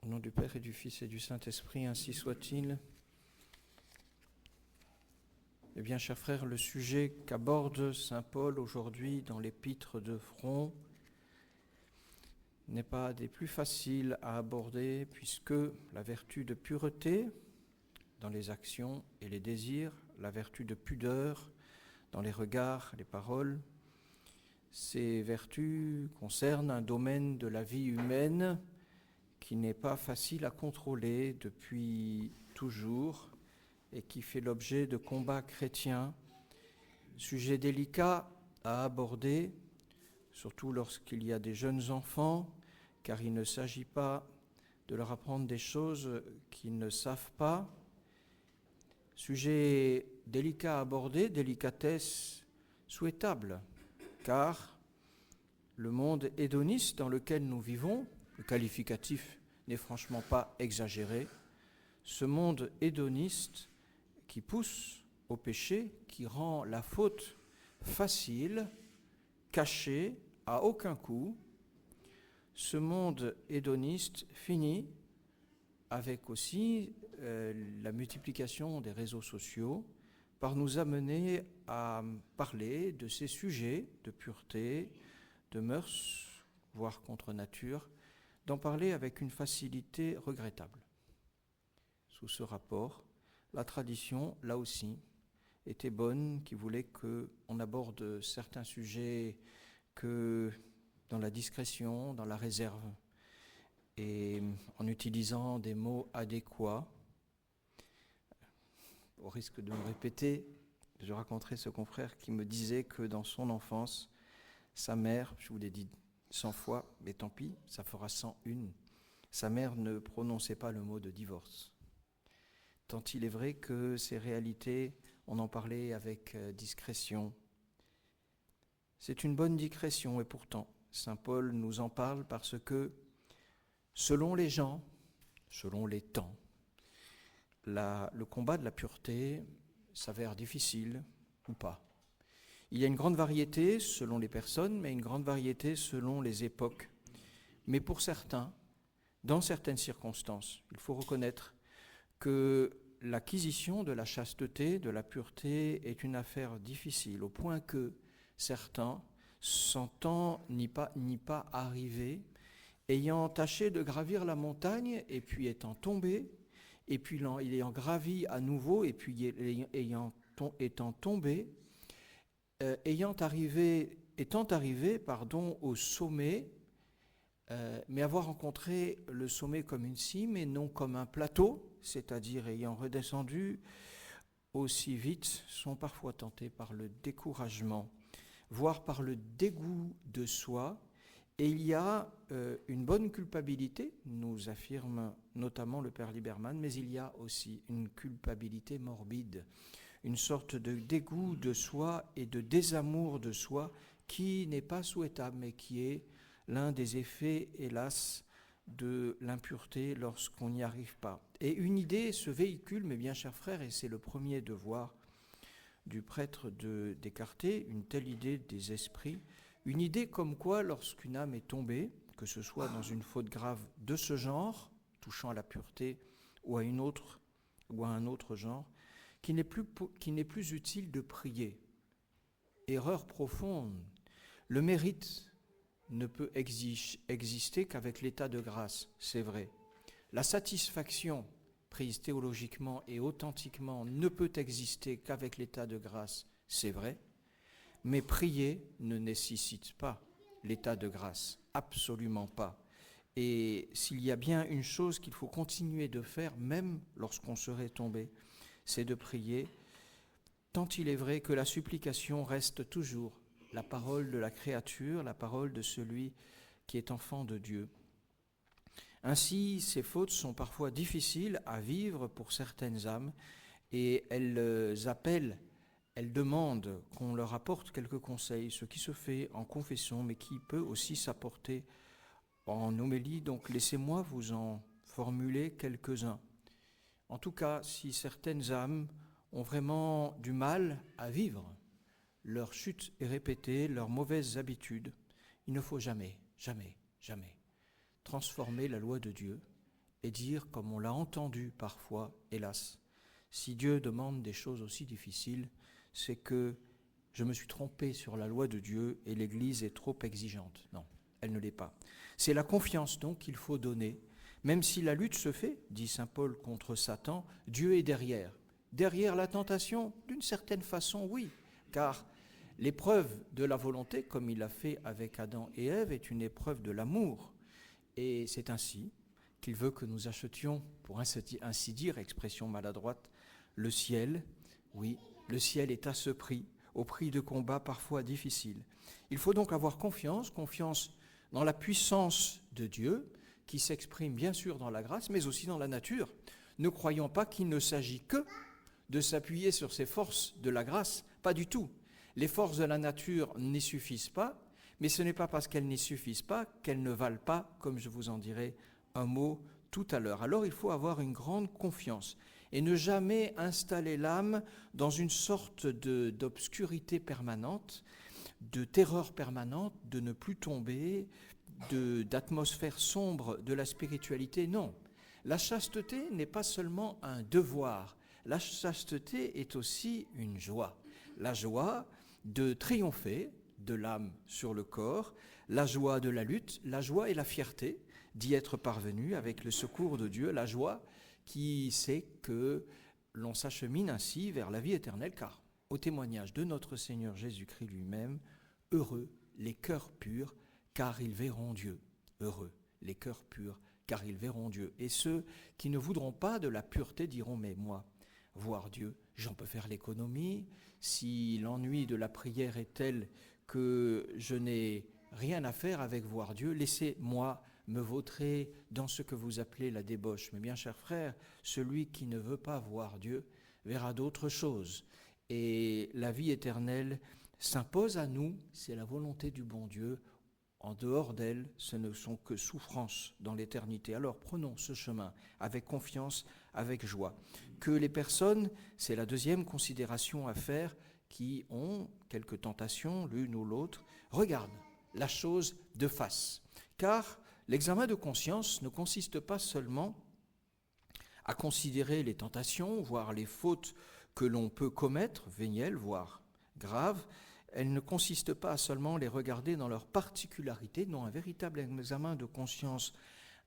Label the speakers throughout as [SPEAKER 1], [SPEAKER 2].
[SPEAKER 1] Au nom du Père et du Fils et du Saint-Esprit, ainsi soit-il. Eh bien, chers frères, le sujet qu'aborde saint Paul aujourd'hui dans l'épître de Fron n'est pas des plus faciles à aborder, puisque la vertu de pureté dans les actions et les désirs, la vertu de pudeur dans les regards, les paroles, ces vertus concernent un domaine de la vie humaine qui n'est pas facile à contrôler depuis toujours et qui fait l'objet de combats chrétiens, sujet délicat à aborder, surtout lorsqu'il y a des jeunes enfants, car il ne s'agit pas de leur apprendre des choses qu'ils ne savent pas. Sujet délicat à aborder, délicatesse souhaitable, car le monde hédoniste dans lequel nous vivons, le qualificatif n'est franchement pas exagéré, ce monde hédoniste qui pousse au péché, qui rend la faute facile, cachée, à aucun coup, ce monde hédoniste finit avec aussi la multiplication des réseaux sociaux par nous amener à parler de ces sujets de pureté, de mœurs, voire contre nature, d'en parler avec une facilité regrettable. Sous ce rapport, la tradition, là aussi, était bonne, qui voulait qu'on aborde certains sujets que dans la discrétion, dans la réserve, et en utilisant des mots adéquats. Au risque de me répéter, je raconterai ce confrère qui me disait que dans son enfance, sa mère, je vous l'ai dit 100 fois, mais tant pis, ça fera 101, sa mère ne prononçait pas le mot de divorce. Tant il est vrai que ces réalités, on en parlait avec discrétion. C'est une bonne discrétion, et pourtant, saint Paul nous en parle parce que, selon les gens, selon les temps, le combat de la pureté s'avère difficile ou pas. Il y a une grande variété selon les personnes, mais une grande variété selon les époques. Mais pour certains, dans certaines circonstances, il faut reconnaître que l'acquisition de la chasteté, de la pureté, est une affaire difficile, au point que certains, sentant n'y pas arriver, ayant tâché de gravir la montagne, et puis étant tombés, et puis ayant gravi à nouveau, et puis étant tombés, étant arrivé au sommet, mais avoir rencontré le sommet comme une cime et non comme un plateau, c'est-à-dire ayant redescendu aussi vite, sont parfois tentés par le découragement, voire par le dégoût de soi. Et il y a une bonne culpabilité, nous affirme notamment le père Liberman, mais il y a aussi une culpabilité morbide, une sorte de dégoût de soi et de désamour de soi qui n'est pas souhaitable, mais qui est l'un des effets, hélas, de l'impureté lorsqu'on n'y arrive pas. Et une idée se véhicule, mes bien chers frères, et c'est le premier devoir du prêtre d'écarter une telle idée des esprits, une idée comme quoi, lorsqu'une âme est tombée, que ce soit dans une faute grave de ce genre, touchant à la pureté, ou à un autre genre, qu'il n'est plus utile de prier. Erreur profonde. Le mérite ne peut exister qu'avec l'état de grâce, c'est vrai. La satisfaction, prise théologiquement et authentiquement, ne peut exister qu'avec l'état de grâce, c'est vrai. Mais prier ne nécessite pas l'état de grâce, absolument pas. Et s'il y a bien une chose qu'il faut continuer de faire, même lorsqu'on serait tombé, c'est de prier, tant il est vrai que la supplication reste toujours la parole de la créature, la parole de celui qui est enfant de Dieu. Ainsi, ces fautes sont parfois difficiles à vivre pour certaines âmes et elles demandent qu'on leur apporte quelques conseils, ce qui se fait en confession, mais qui peut aussi s'apporter en homélie. Donc laissez-moi vous en formuler quelques-uns. En tout cas, si certaines âmes ont vraiment du mal à vivre leur chute est répétée, leurs mauvaises habitudes, il ne faut jamais transformer la loi de Dieu et dire, comme on l'a entendu parfois, hélas, si Dieu demande des choses aussi difficiles, c'est que je me suis trompé sur la loi de Dieu et l'Église est trop exigeante. Non, elle ne l'est pas. C'est la confiance donc qu'il faut donner. Même si la lutte se fait, dit saint Paul, contre Satan, Dieu est derrière. Derrière la tentation, d'une certaine façon, oui, car l'épreuve de la volonté, comme il l'a fait avec Adam et Ève, est une épreuve de l'amour. Et c'est ainsi qu'il veut que nous achetions, pour ainsi dire, expression maladroite, le ciel. Oui, le ciel est à ce prix, au prix de combats parfois difficiles. Il faut donc avoir confiance dans la puissance de Dieu, qui s'exprime bien sûr dans la grâce, mais aussi dans la nature. Ne croyons pas qu'il ne s'agit que de s'appuyer sur ces forces de la grâce, pas du tout. Les forces de la nature n'y suffisent pas, mais ce n'est pas parce qu'elles n'y suffisent pas qu'elles ne valent pas, comme je vous en dirai un mot tout à l'heure. Alors il faut avoir une grande confiance et ne jamais installer l'âme dans une sorte d'obscurité permanente, de terreur permanente, de ne plus tomber, d'atmosphère sombre de la spiritualité. Non, la chasteté n'est pas seulement un devoir, la chasteté est aussi une joie. La joie de triompher de l'âme sur le corps, la joie de la lutte, la joie et la fierté d'y être parvenu avec le secours de Dieu, la joie qui sait que l'on s'achemine ainsi vers la vie éternelle, car au témoignage de notre Seigneur Jésus-Christ lui-même, heureux les cœurs purs, car ils verront Dieu. Heureux les cœurs purs, car ils verront Dieu. Et ceux qui ne voudront pas de la pureté diront, mais moi, voir Dieu, j'en peux faire l'économie. Si l'ennui de la prière est tel que je n'ai rien à faire avec voir Dieu, laissez-moi me vautrer dans ce que vous appelez la débauche. Mais bien, chers frères, celui qui ne veut pas voir Dieu verra d'autres choses. Et la vie éternelle s'impose à nous, c'est la volonté du bon Dieu. En dehors d'elle, ce ne sont que souffrances dans l'éternité. Alors prenons ce chemin avec confiance, avec joie. Que les personnes, c'est la deuxième considération à faire, qui ont quelques tentations, l'une ou l'autre, regardent la chose de face. Car l'examen de conscience ne consiste pas seulement à considérer les tentations, voire les fautes que l'on peut commettre, vénielles, voire graves. Elle ne consiste pas à seulement les regarder dans leur particularité, non, un véritable examen de conscience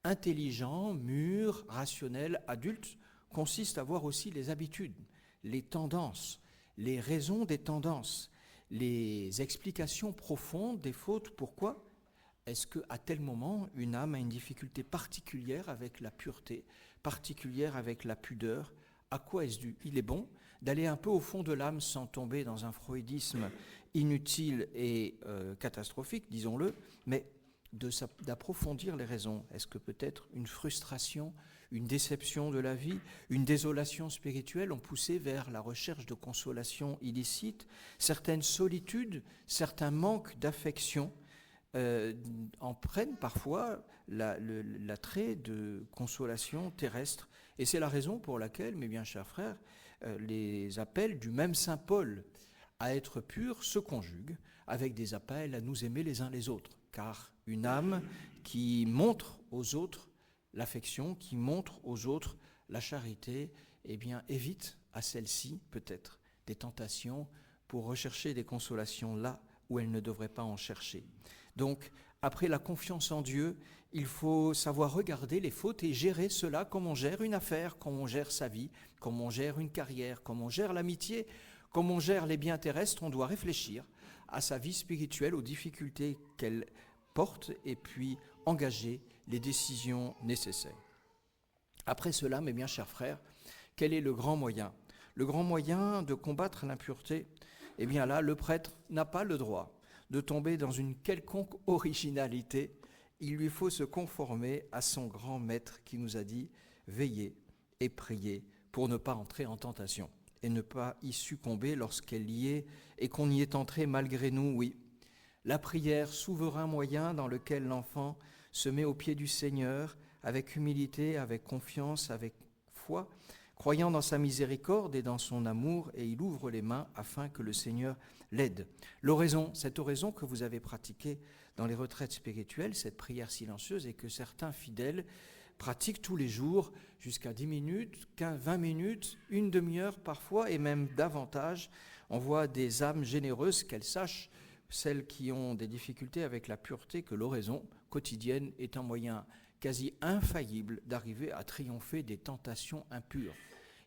[SPEAKER 1] intelligent, mûr, rationnel, adulte, consiste à voir aussi les habitudes, les tendances, les raisons des tendances, les explications profondes des fautes. Pourquoi est-ce qu'à tel moment, une âme a une difficulté particulière avec la pureté, particulière avec la pudeur? À quoi est-ce dû? Il est bon d'aller un peu au fond de l'âme sans tomber dans un freudisme inutile et catastrophique, disons-le, mais d'approfondir les raisons. Est-ce que peut-être une frustration, une déception de la vie, une désolation spirituelle ont poussé vers la recherche de consolation illicite? Certaines solitudes, certains manques d'affection en prennent parfois l'attrait de consolation terrestre. Et c'est la raison pour laquelle, mes bien chers frères, les appels du même saint Paul à être purs se conjuguent avec des appels à nous aimer les uns les autres. Car une âme qui montre aux autres l'affection, qui montre aux autres la charité, eh bien évite à celle-ci peut-être des tentations pour rechercher des consolations là où elle ne devrait pas en chercher. Donc, après la confiance en Dieu, il faut savoir regarder les fautes et gérer cela comme on gère une affaire, comme on gère sa vie, comme on gère une carrière, comme on gère l'amitié, comme on gère les biens terrestres. On doit réfléchir à sa vie spirituelle, aux difficultés qu'elle porte et puis engager les décisions nécessaires. Après cela, mes bien chers frères, quel est le grand moyen? Le grand moyen de combattre l'impureté, eh bien là, le prêtre n'a pas le droit de tomber dans une quelconque originalité. Il lui faut se conformer à son grand maître qui nous a dit « Veillez et priez pour ne pas entrer en tentation et ne pas y succomber lorsqu'elle y est et qu'on y est entré malgré nous, oui. » La prière, souverain moyen dans lequel l'enfant se met aux pieds du Seigneur avec humilité, avec confiance, avec foi, croyant dans sa miséricorde et dans son amour, et il ouvre les mains afin que le Seigneur l'aide. L'oraison, cette oraison que vous avez pratiquée dans les retraites spirituelles, cette prière silencieuse, et que certains fidèles pratique tous les jours, jusqu'à 10 minutes, 15, 20 minutes, une demi-heure parfois, et même davantage. On voit des âmes généreuses, qu'elles sachent, celles qui ont des difficultés avec la pureté, que l'oraison quotidienne est un moyen quasi infaillible d'arriver à triompher des tentations impures.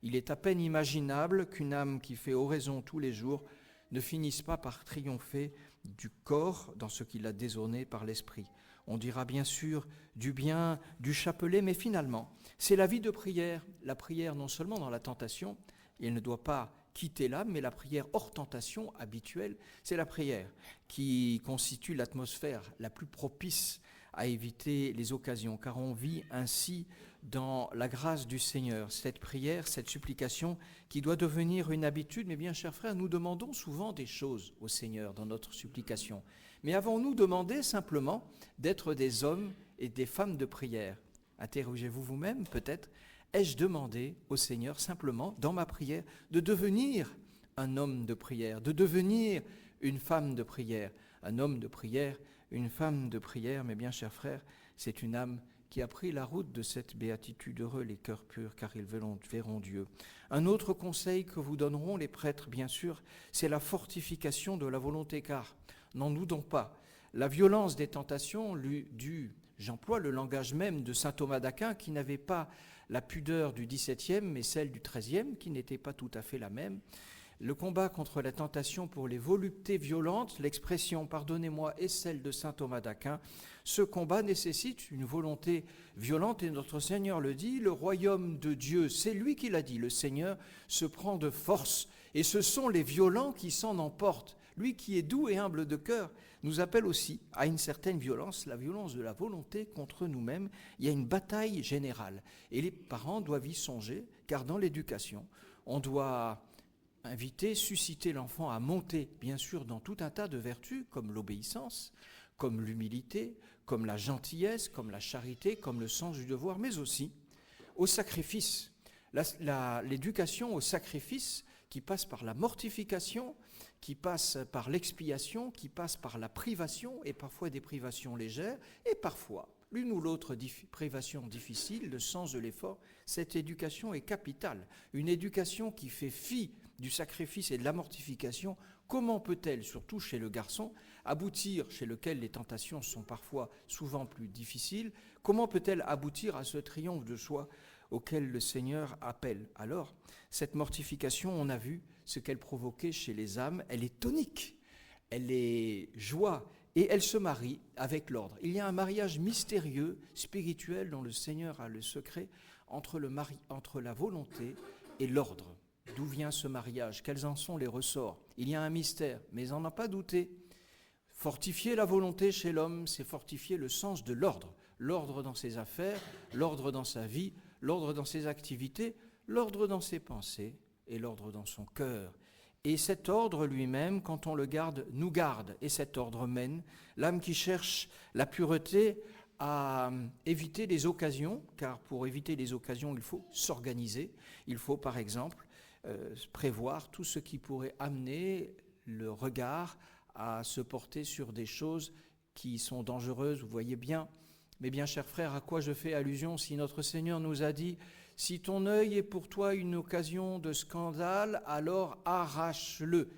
[SPEAKER 1] Il est à peine imaginable qu'une âme qui fait oraison tous les jours ne finisse pas par triompher du corps dans ce qui l'a désordonné par l'esprit. On dira bien sûr du bien du chapelet, mais finalement, c'est la vie de prière. La prière non seulement dans la tentation, elle ne doit pas quitter l'âme, mais la prière hors tentation habituelle, c'est la prière qui constitue l'atmosphère la plus propice à éviter les occasions, car on vit ainsi dans la grâce du Seigneur. Cette prière, cette supplication qui doit devenir une habitude, mais bien chers frères, nous demandons souvent des choses au Seigneur dans notre supplication. Mais avons-nous demandé simplement d'être des hommes et des femmes de prière? Interrogez-vous vous-même peut-être. Ai-je demandé au Seigneur simplement, dans ma prière, de devenir un homme de prière, de devenir une femme de prière? Un homme de prière, une femme de prière, mes bien chers frères, c'est une âme qui a pris la route de cette béatitude. Heureux les cœurs purs, car ils verront Dieu. Un autre conseil que vous donneront les prêtres, bien sûr, c'est la fortification de la volonté, car, n'en doutons pas, la violence des tentations, j'emploie le langage même de saint Thomas d'Aquin, qui n'avait pas la pudeur du XVIIe, mais celle du XIIIe, qui n'était pas tout à fait la même. Le combat contre la tentation pour les voluptés violentes, l'expression « pardonnez-moi » est celle de saint Thomas d'Aquin. Ce combat nécessite une volonté violente et notre Seigneur le dit, le royaume de Dieu, c'est lui qui l'a dit, le Seigneur se prend de force et ce sont les violents qui s'en emportent. Lui qui est doux et humble de cœur nous appelle aussi à une certaine violence, la violence de la volonté contre nous-mêmes. Il y a une bataille générale et les parents doivent y songer, car dans l'éducation, on doit inviter, susciter l'enfant à monter, bien sûr, dans tout un tas de vertus, comme l'obéissance, comme l'humilité, comme la gentillesse, comme la charité, comme le sens du devoir, mais aussi au sacrifice. L'éducation au sacrifice qui passe par la mortification, qui passe par l'expiation, qui passe par la privation, et parfois des privations légères, et parfois l'une ou l'autre privation difficile, le sens de l'effort. Cette éducation est capitale. Une éducation qui fait fi du sacrifice et de la mortification, comment peut-elle, surtout chez le garçon, aboutir, chez lequel les tentations sont parfois souvent plus difficiles, comment peut-elle aboutir à ce triomphe de soi auquel le Seigneur appelle? Alors, cette mortification, on a vu ce qu'elle provoquait chez les âmes, elle est tonique, elle est joie, et elle se marie avec l'ordre. Il y a un mariage mystérieux, spirituel, dont le Seigneur a le secret entre la volonté et l'ordre. D'où vient ce mariage? Quels en sont les ressorts? Il y a un mystère, mais on n'a pas douté. Fortifier la volonté chez l'homme, c'est fortifier le sens de l'ordre. L'ordre dans ses affaires, l'ordre dans sa vie, l'ordre dans ses activités, l'ordre dans ses pensées et l'ordre dans son cœur. Et cet ordre lui-même, quand on le garde, nous garde. Et cet ordre mène l'âme qui cherche la pureté à éviter les occasions, car pour éviter les occasions, il faut s'organiser. Il faut, par exemple, prévoir tout ce qui pourrait amener le regard à se porter sur des choses qui sont dangereuses. Vous voyez bien, mes bien chers frères, à quoi je fais allusion si notre Seigneur nous a dit « Si ton œil est pour toi une occasion de scandale, alors arrache-le ».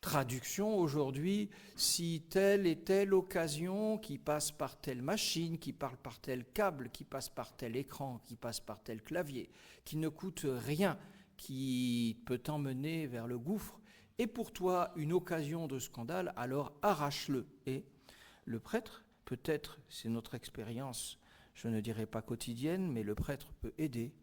[SPEAKER 1] Traduction aujourd'hui, si telle et telle occasion qui passe par telle machine, qui parle par tel câble, qui passe par tel écran, qui passe par tel clavier, qui ne coûte rien, qui peut t'emmener vers le gouffre, et pour toi une occasion de scandale, alors arrache-le. Et le prêtre, peut-être, c'est notre expérience, je ne dirais pas quotidienne, mais le prêtre peut aider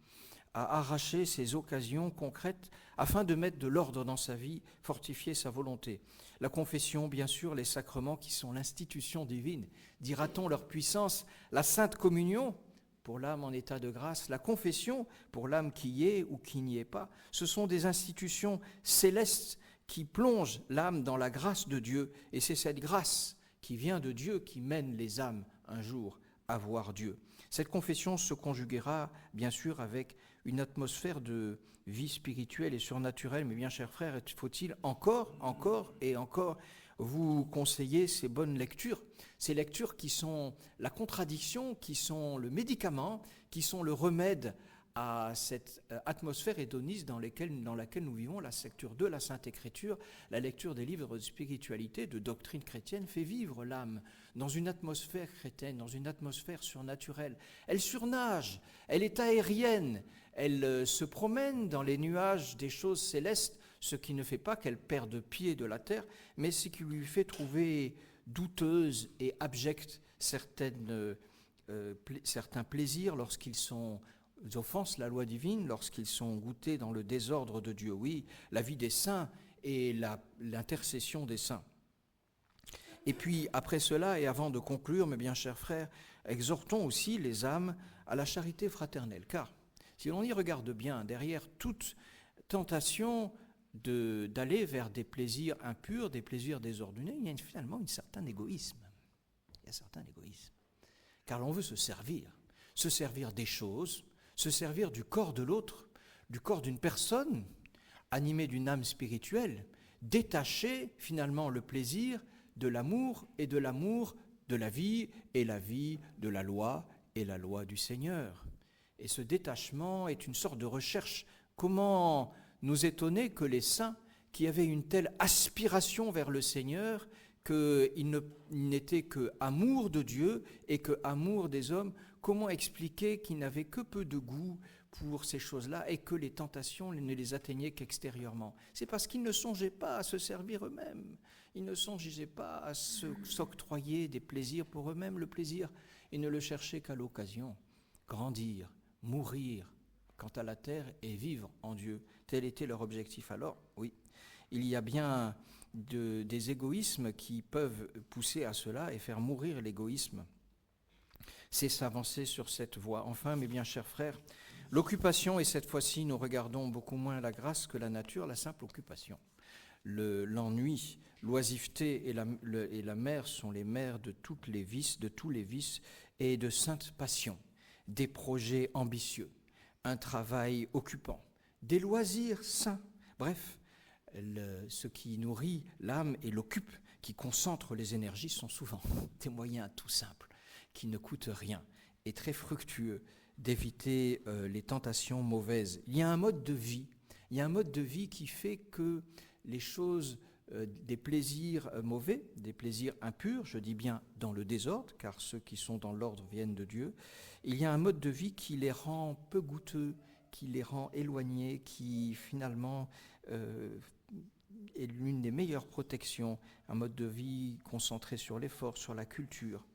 [SPEAKER 1] à arracher ces occasions concrètes afin de mettre de l'ordre dans sa vie, fortifier sa volonté. La confession, bien sûr, les sacrements qui sont l'institution divine, dira-t-on leur puissance, la Sainte Communion, pour l'âme en état de grâce, la confession, pour l'âme qui y est ou qui n'y est pas, ce sont des institutions célestes qui plongent l'âme dans la grâce de Dieu, et c'est cette grâce qui vient de Dieu qui mène les âmes un jour à voir Dieu. Cette confession se conjuguera, bien sûr, avec une atmosphère de vie spirituelle et surnaturelle, mais bien chers frères, faut-il encore vous conseiller ces bonnes lectures, ces lectures qui sont la contradiction, qui sont le médicament, qui sont le remède à cette atmosphère hédoniste dans laquelle nous vivons. La lecture de la Sainte Écriture, la lecture des livres de spiritualité, de doctrine chrétienne, fait vivre l'âme dans une atmosphère chrétienne, dans une atmosphère surnaturelle. Elle surnage, elle est aérienne, elle se promène dans les nuages des choses célestes, ce qui ne fait pas qu'elle perde pied de la terre, mais ce qui lui fait trouver douteuses et abjectes certains plaisirs lorsqu'ils offensent la loi divine, lorsqu'ils sont goûtés dans le désordre de Dieu. Oui, la vie des saints et l'intercession des saints. Et puis, après cela, et avant de conclure, mes bien chers frères, exhortons aussi les âmes à la charité fraternelle. Car, si l'on y regarde bien, derrière toute tentation d'aller vers des plaisirs impurs, des plaisirs désordonnés, il y a finalement un certain égoïsme. Il y a un certain égoïsme. Car l'on veut se servir des choses, se servir du corps de l'autre, du corps d'une personne, animée d'une âme spirituelle, détacher finalement le plaisir de l'amour et de l'amour de la vie et la vie de la loi et la loi du Seigneur. Et ce détachement est une sorte de recherche. Comment nous étonner que les saints, qui avaient une telle aspiration vers le Seigneur, qu'ils n'étaient que amour de Dieu et que amour des hommes, comment expliquer qu'ils n'avaient que peu de goût pour ces choses-là et que les tentations ne les atteignaient qu'extérieurement? C'est parce qu'ils ne songeaient pas à se servir eux-mêmes. Ils ne songeaient pas à s'octroyer des plaisirs pour eux-mêmes. Le plaisir, ils ne le cherchaient qu'à l'occasion. Grandir, mourir quant à la terre et vivre en Dieu. Tel était leur objectif. Alors, oui, il y a bien des égoïsmes qui peuvent pousser à cela et faire mourir l'égoïsme. C'est s'avancer sur cette voie. Enfin, mes bien chers frères, l'occupation, et cette fois-ci nous regardons beaucoup moins la grâce que la nature, la simple occupation. L'ennui, l'oisiveté et la mer sont les mères de tous les vices et de saintes passions, des projets ambitieux, un travail occupant, des loisirs sains, bref, ce qui nourrit l'âme et l'occupe, qui concentre les énergies, sont souvent des moyens tout simples, qui ne coûtent rien et très fructueux d'éviter les tentations mauvaises. Il y a un mode de vie qui fait que les choses, des plaisirs mauvais, des plaisirs impurs, je dis bien dans le désordre, car ceux qui sont dans l'ordre viennent de Dieu, il y a un mode de vie qui les rend peu goûteux, qui les rend éloignés, qui finalement est l'une des meilleures protections, un mode de vie concentré sur l'effort, sur la culture,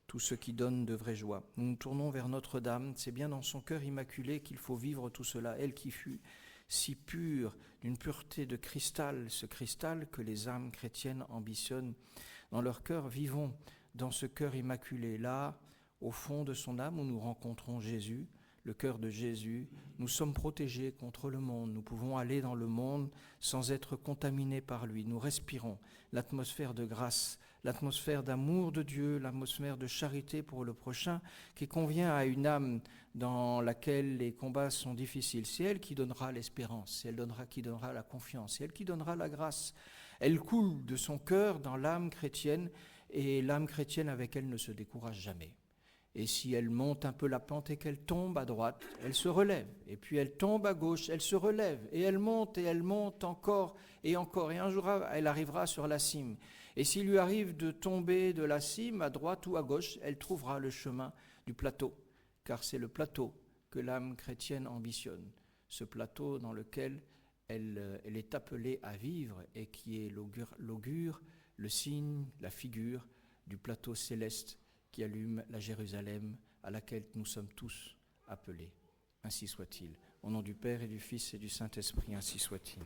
[SPEAKER 1] tout ce qui donne de vraie joie. Nous nous tournons vers Notre-Dame, c'est bien dans son cœur immaculé qu'il faut vivre tout cela, elle qui fut si pure, d'une pureté de cristal, ce cristal que les âmes chrétiennes ambitionnent dans leur cœur. Vivons dans ce cœur immaculé, là, au fond de son âme où nous rencontrons Jésus, le cœur de Jésus. Nous sommes protégés contre le monde, nous pouvons aller dans le monde sans être contaminés par lui. Nous respirons l'atmosphère de grâce, l'atmosphère d'amour de Dieu, l'atmosphère de charité pour le prochain qui convient à une âme dans laquelle les combats sont difficiles. C'est elle qui donnera l'espérance, c'est elle qui donnera la confiance, c'est elle qui donnera la grâce. Elle coule de son cœur dans l'âme chrétienne et l'âme chrétienne avec elle ne se décourage jamais. Et si elle monte un peu la pente et qu'elle tombe à droite, elle se relève. Et puis elle tombe à gauche, elle se relève. Et elle monte encore et encore. Et un jour, elle arrivera sur la cime. Et s'il lui arrive de tomber de la cime à droite ou à gauche, elle trouvera le chemin du plateau. Car c'est le plateau que l'âme chrétienne ambitionne. Ce plateau dans lequel elle est appelée à vivre et qui est l'augure, le signe, la figure du plateau céleste qui allume la Jérusalem à laquelle nous sommes tous appelés. Ainsi soit-il. Au nom du Père et du Fils et du Saint-Esprit, ainsi soit-il.